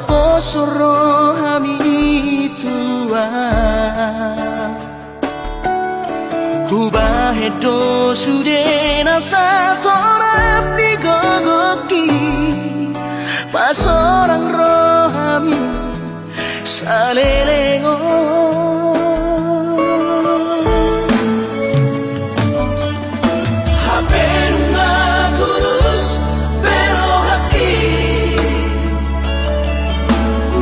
posoro hami tua Hubahe do sudena satorap di gogoki Pas orang rohami salelengo Haperunga tulus pero hati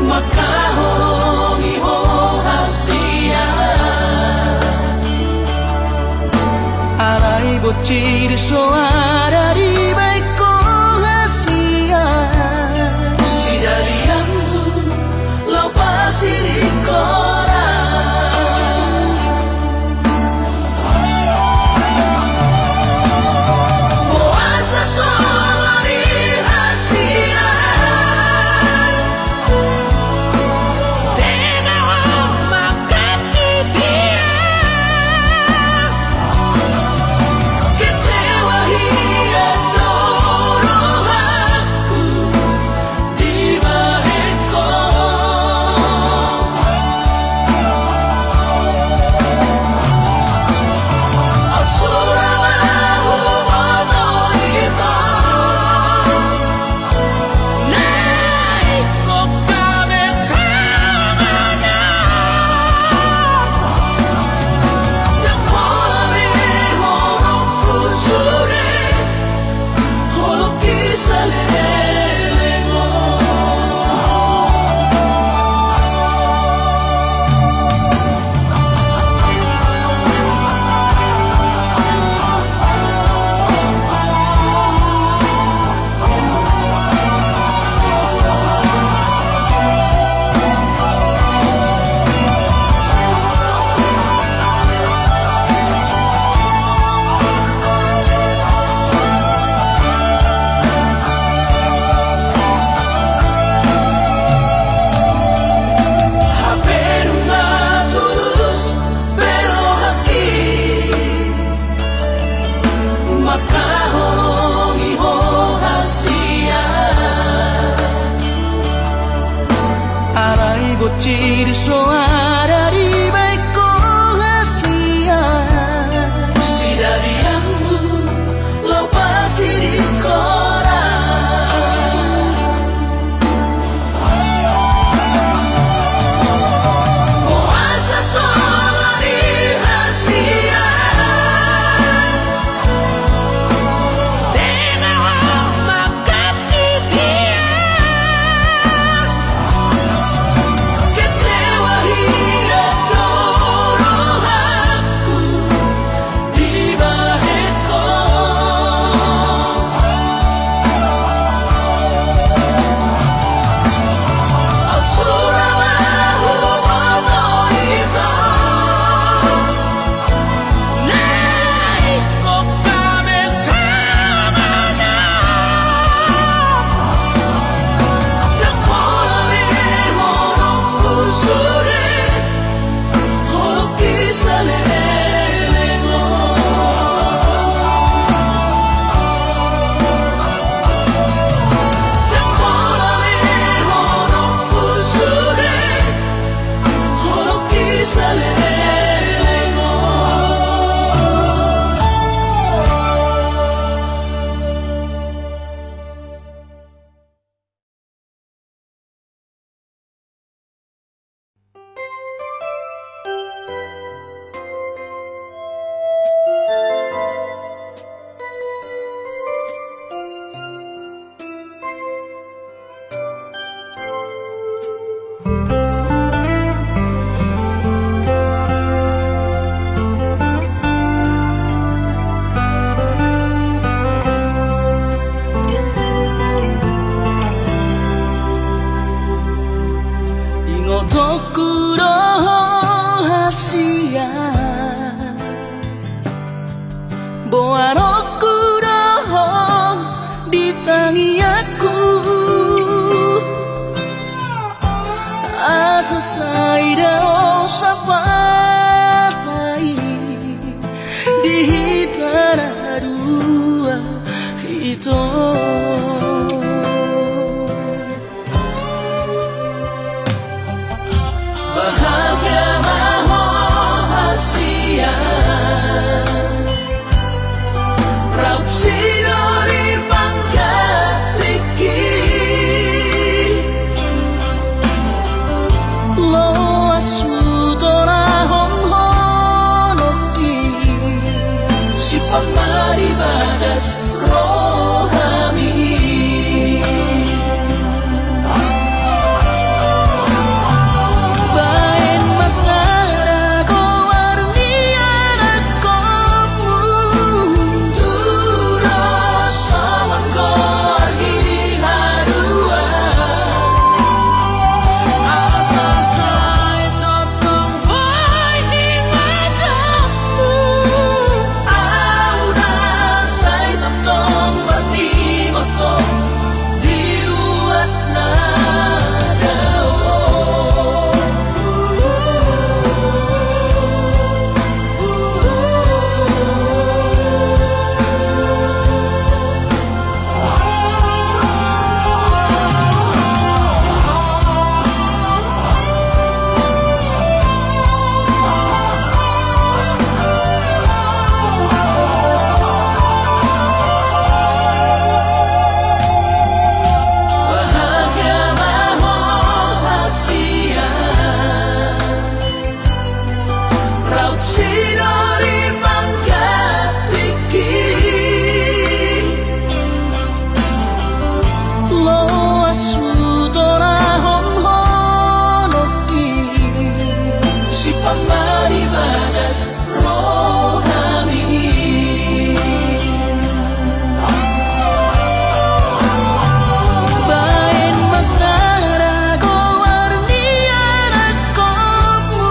Maka horongi ho hasia Alai bocil soara di baiko hasia Si dalianmu lau pasilikora Moasa solo di hasia Tengah makan cutia Kecewa hidup doro aku di baheko Absura mahu moto ito Naik kok kami samanya Yang boleh horokku sore Holok kisah lelengo Haperunga tulus pero hati Maka horongi ho hasia Arai bocil soara di baiko hasia Si dalianmu lau pasilikora Moasa solo di hasia Tengah makan cutia Kecewa hidup doro aku di baheko Absura mahu moto ito Naik kok kami samanya Yang boleh horokku sore Holok kisah lelengo Yang boleh horokku sore Holok kisah lelengo Ingotoku roho hasia Boaroku roho di tangi aku Asa saida o sapatai Di hitara dua hito pangmaribadas rohani. Bain masara ko warnian kamu Dura saman ko argi harua Asa sai totong boy di matamu Auna say totong marni motong diruat na bahagia mahohasia raut sidori pangkatiki lo asutora honhonoki si pangmaribadas rohani. Bain masara ko warnian kamu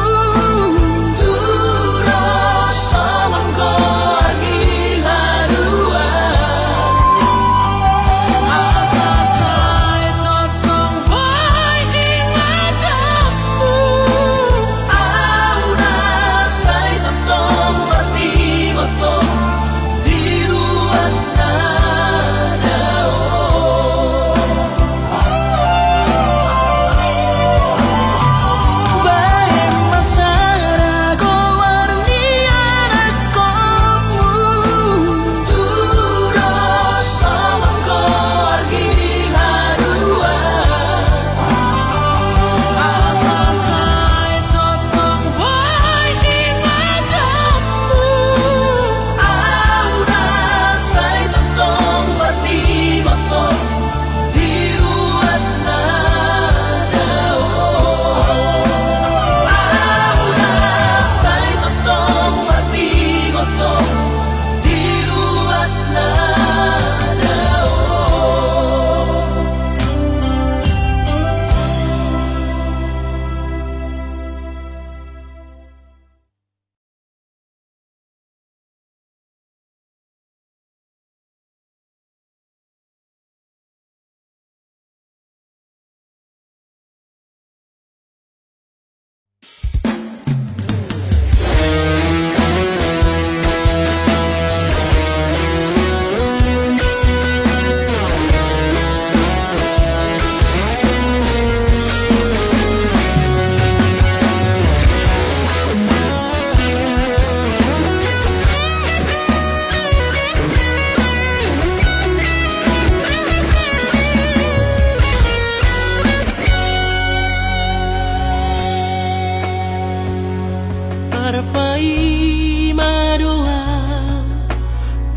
Dura saman ko argi harua Asa sai totong boy di matamu Auna say totong marni motong diruat na Bain masara ko warnian kamu Dura saman ko argi harua Asa sai totong boy di matamu Auna say totong marni motong diruat na Auna say totong marni motong diruat na Arpai madoa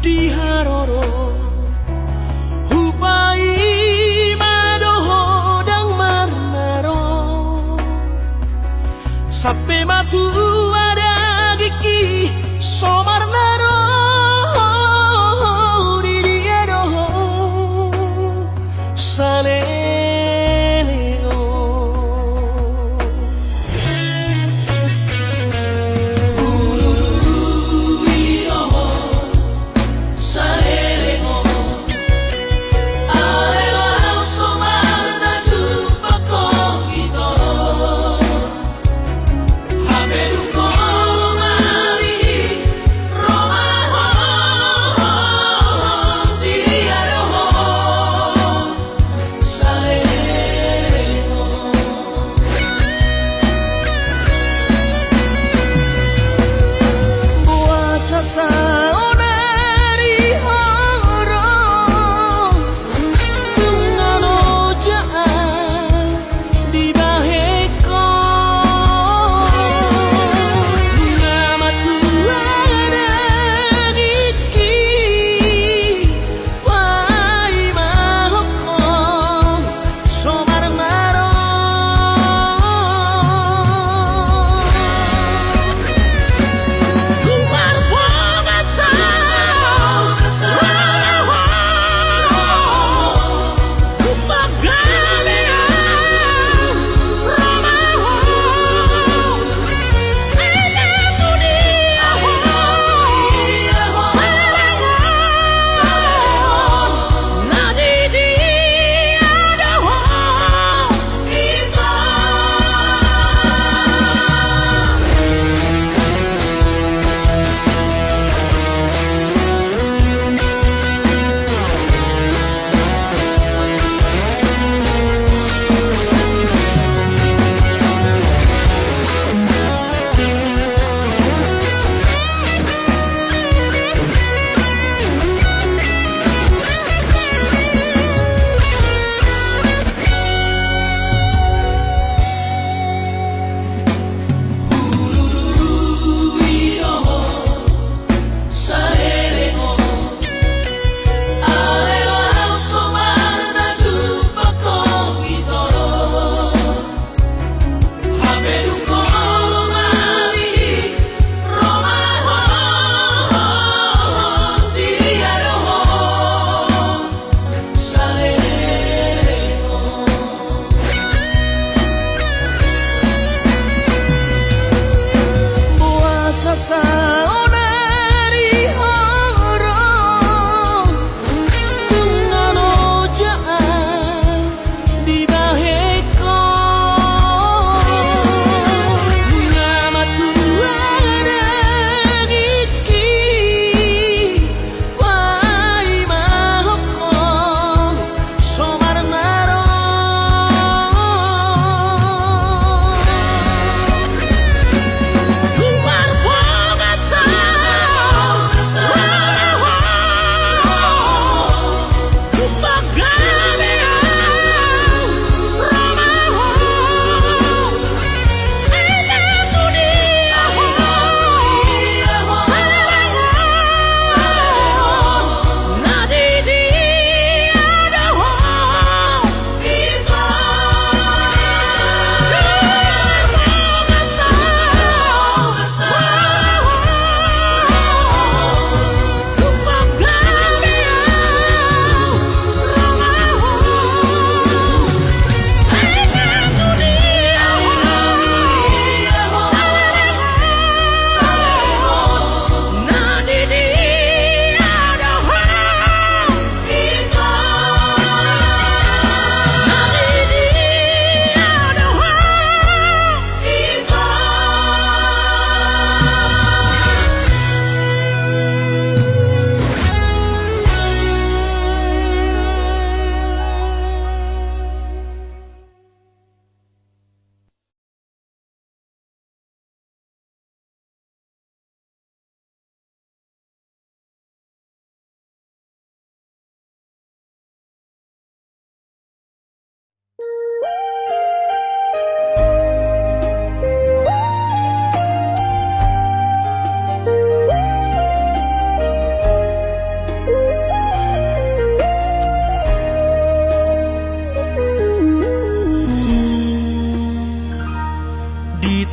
di haroro Hupai madoho dang marnaro Sape matu ada giki somarnaro di dia doho saleleo Haberuko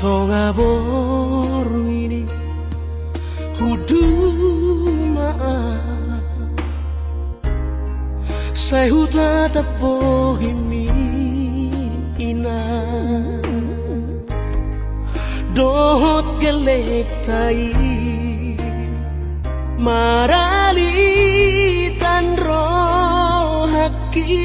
Tongabor ini huduma saya huta tapohimi ina dohot gelek tai marali tan rohaki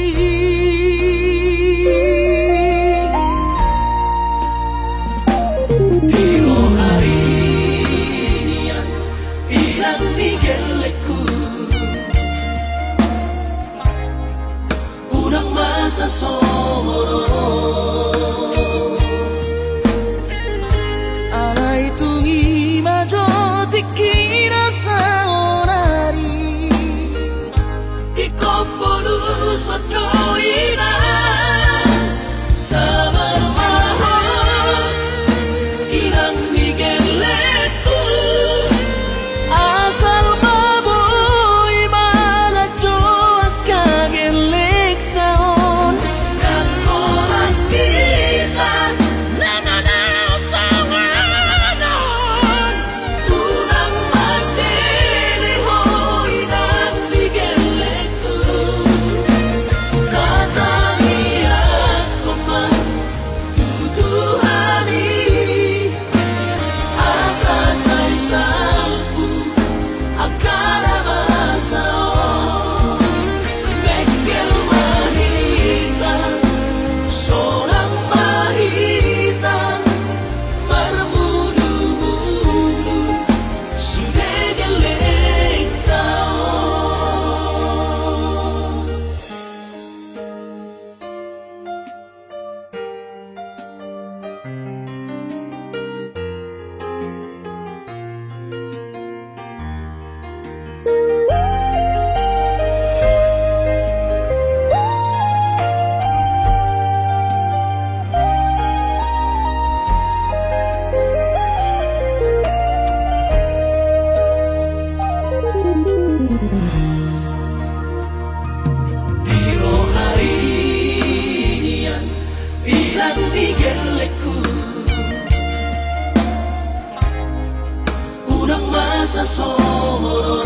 Sasoro alai tungi majo dikira saonari ikoponu sodoina sabar mahal ilang nigeleku asal maboy magajo kagelek taon Sasoro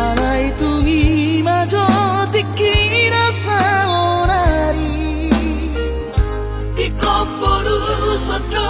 alai tungi majo dikira saonari ikoponu sodo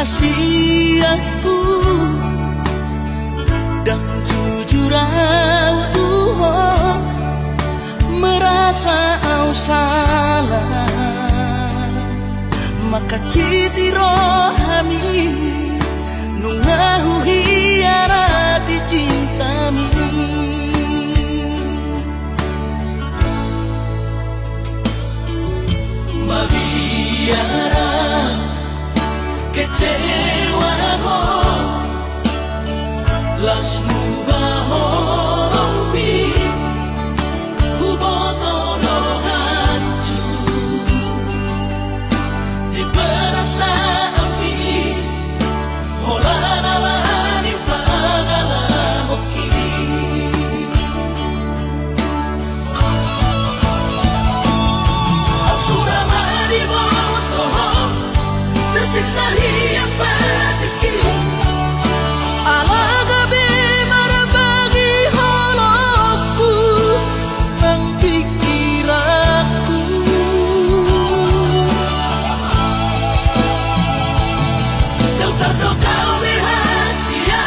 rahasiaku dan jujur Tuhan merasa au salah maka citi rohami nungahu hiarati cintami Mabiara kecewa ho lasmu bahorombi hubotoro hancur di perasaan hola di pagala hoki sudah mariboto tersiksa hiang patiki ala gabi marabagi halaku nang pikiranku yang terdoka rahasia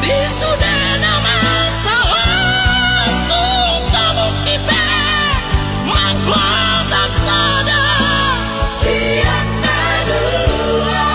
di sudah nama sawatu sabuk pipe mangkuang tak sadar siang dua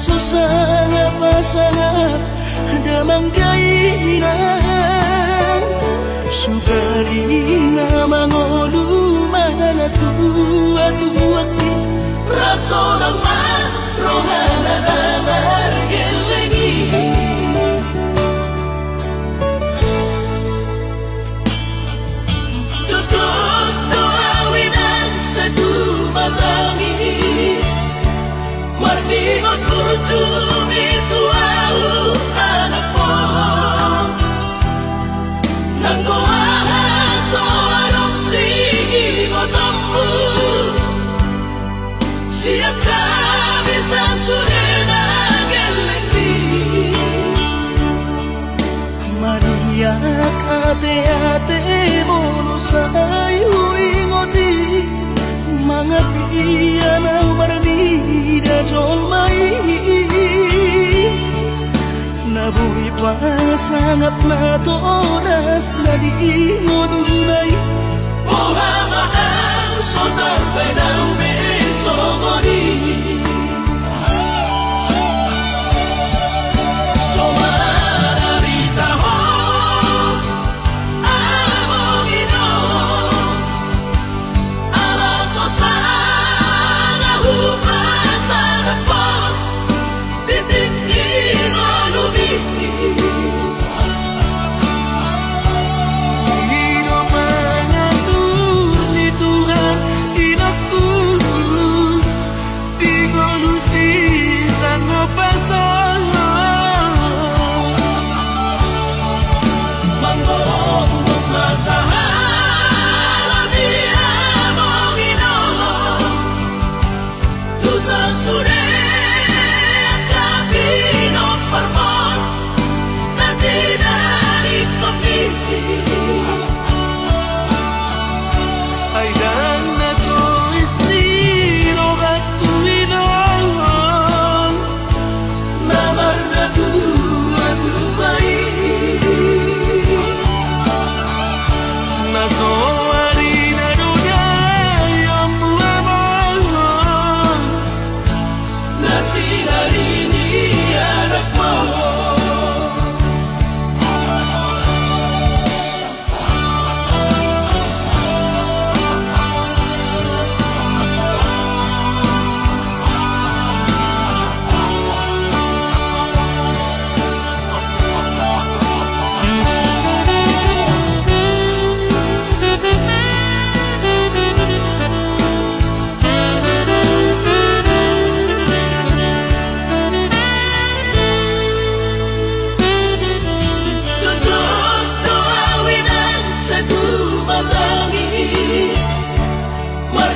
susah pasangan damang kainan sugarina mangolu mana tua-tua raso nama rohana damar gelengi tutup doa winan satu matangis warni kurjum itu au anak pohon nanggo aso arong sigi gotambu siapkah bisa surena gelengdi Maria ate-ate mono sayu ingoti mangapian ang marnida jolmai nabuhi pa sangat na tonas na di ngodunay Buhamahang sotar pedang besomoni Somararita ho amongino ala sosana humasana po titingin olumiti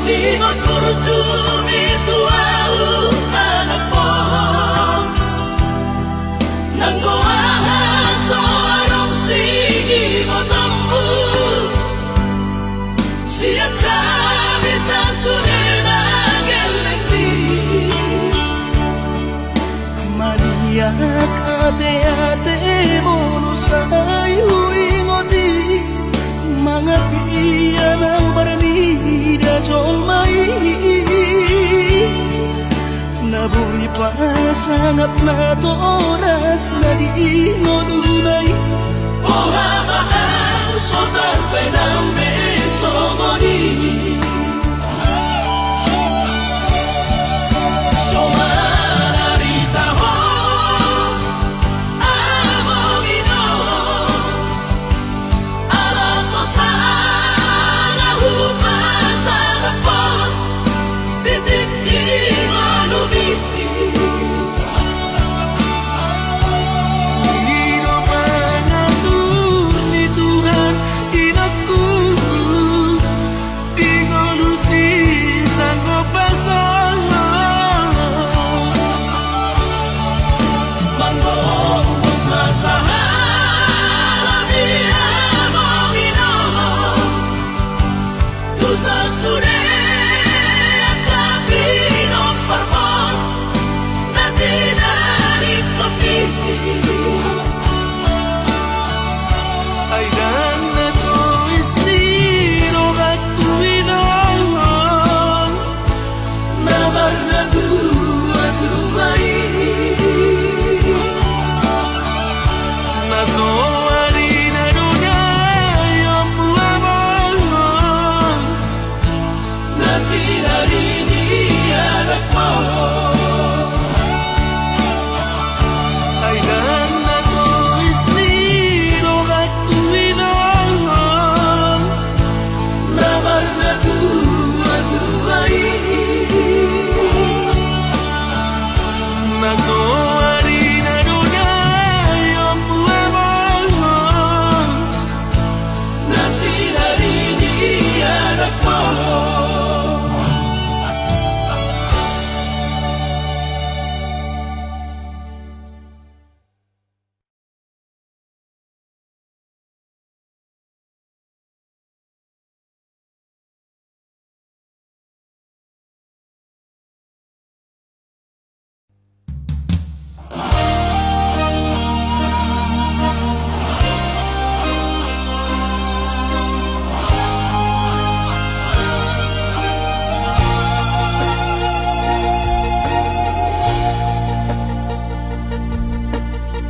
Ingat kurjum itu au anak pohon nanggo aso arong sigi gotambu siapkah bisa surena gelengdi Maria ate-ate mono sayu ingoti mangapian ang barnida jolmai nabuhi pa sangat na tonas na di ngodunay Buhamahang sotar pedang besomoni Somararita ho amongino ala sosana humasana po titingin olumiti Tuhan inakku di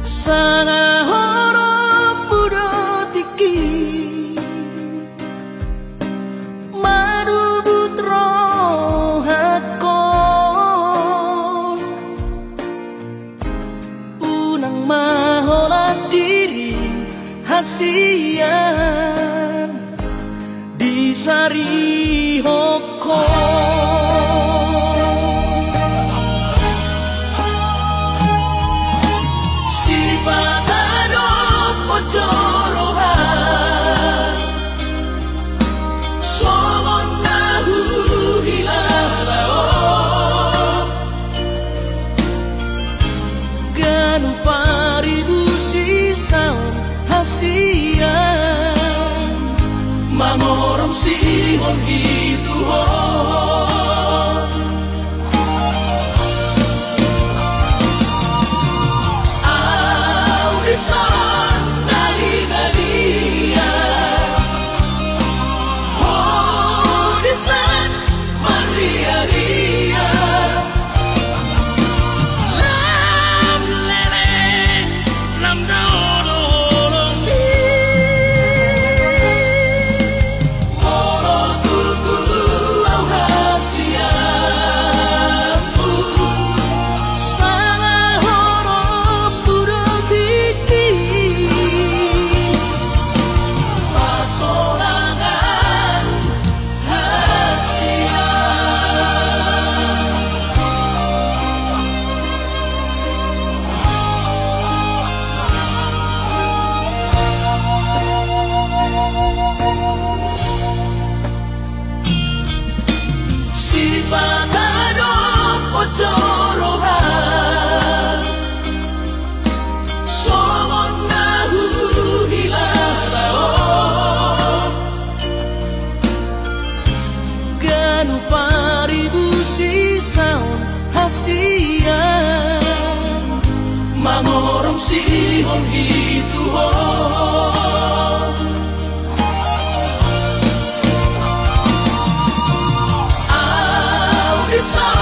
Sana horong muda tiki Madu putro hakon Unang mahola diri hasian Di sari hokon Jorohan Somon nahu hilalao Ganu paribu sisaon hasian Mangorom simon hituhon Audisan Jorohan Somon nahu hilalao Ganu paribu sisaon hasian Mangorom sihon hituhon Audisan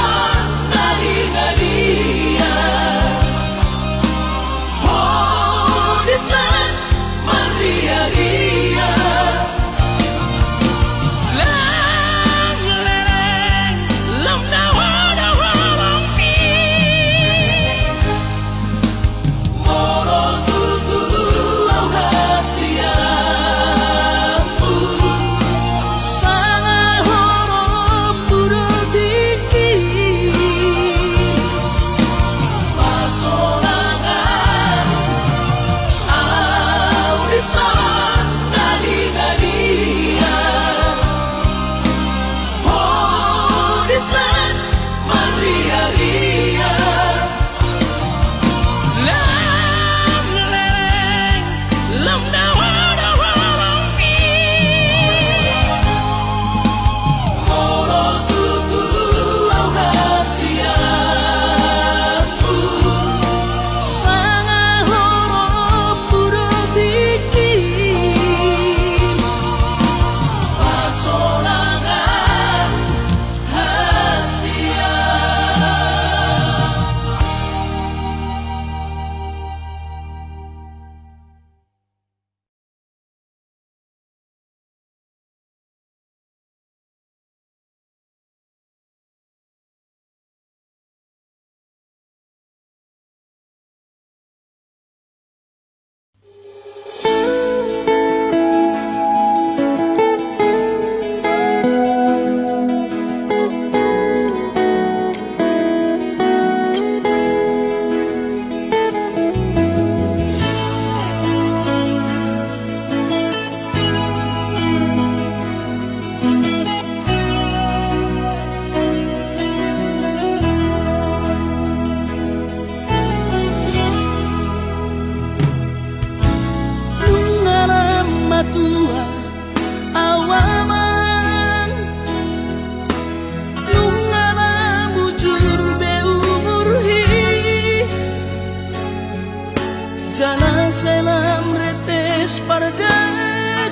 selam retes pada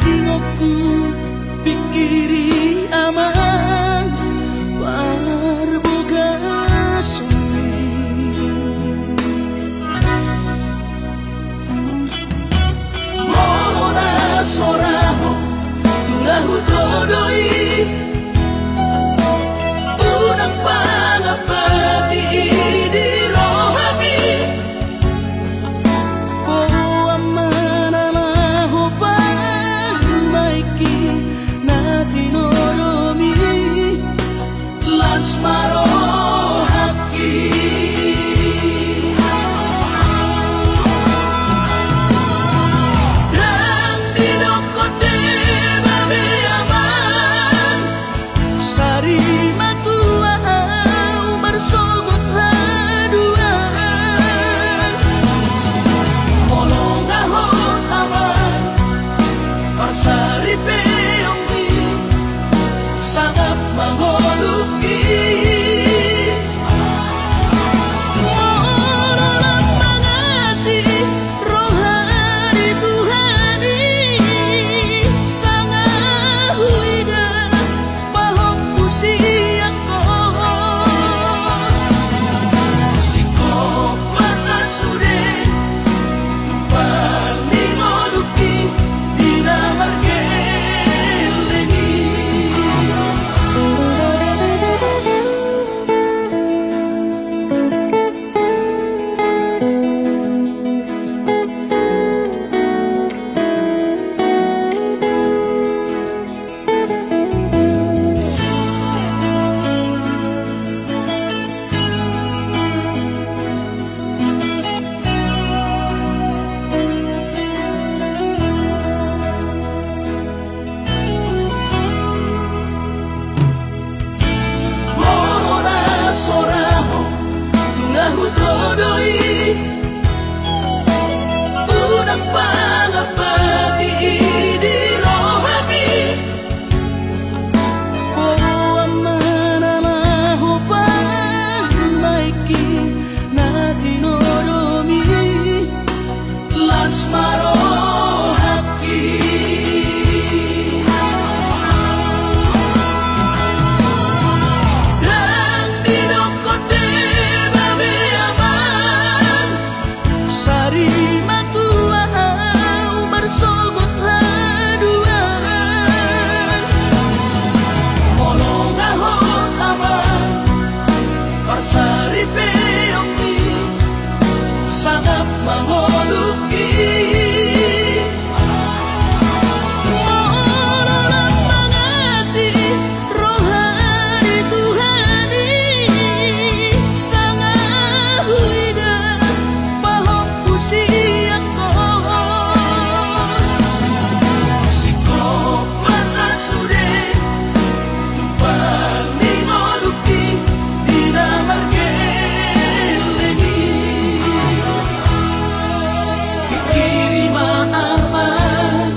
dingokku pikiri aman parboga sumi asmaro hati. Dan di dokote babe aman sari matua umar sogot haduan molong ahon aman parsari peoki sangat mengoluki mololang mengasihi rohani Tuhani sangat huida bahop usiaku sikop masa sude tupang mengoluki dina margelengi kikirima aman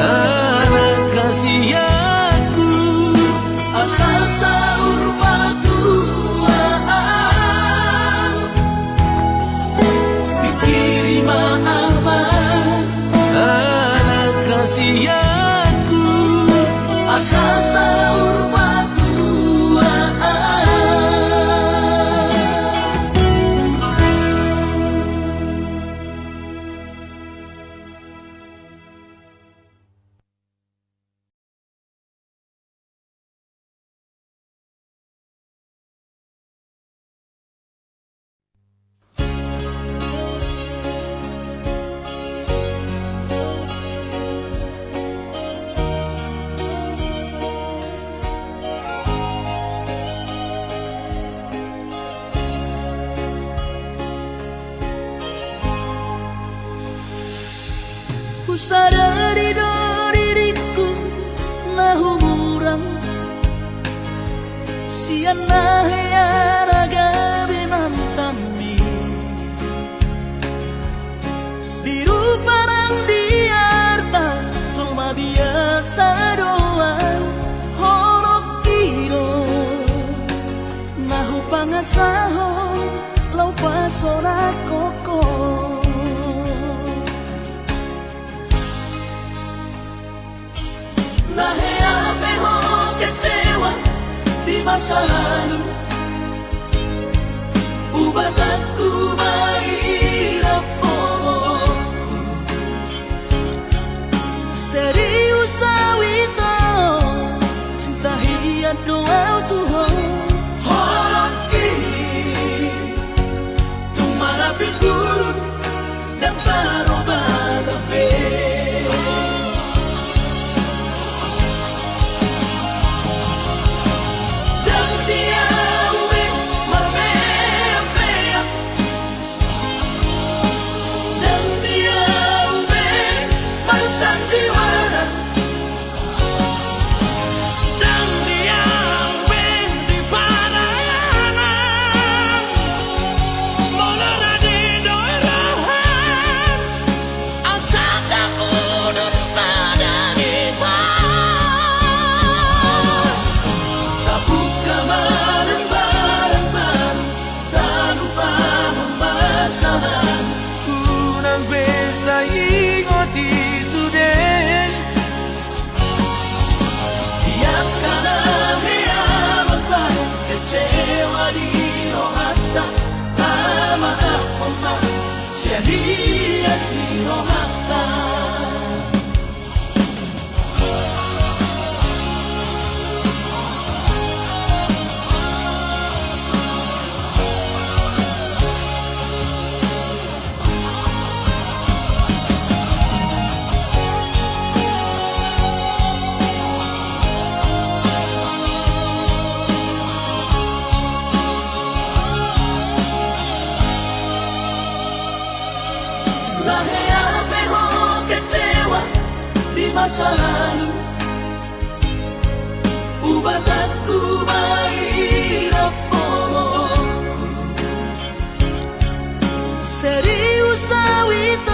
anak kasihaku asal sahur patuaan kikirima aman anak kasihaku asal sahur patuaan. Ku sadari do diriku nahumurang sian nahaya gabe mantami diruparang diarta cuma biasa doang horok kiro nahu pangasaho lau pasona koko. Nahea peho kecewa di masa lalu ubatanku mairapo serius awito cinta hian doa Tuhan horok kini tumarapin dulu dan taroba gabe. Dia si rohata Lahea peho kecewa di masa lalu ubatanku mairapo serius awito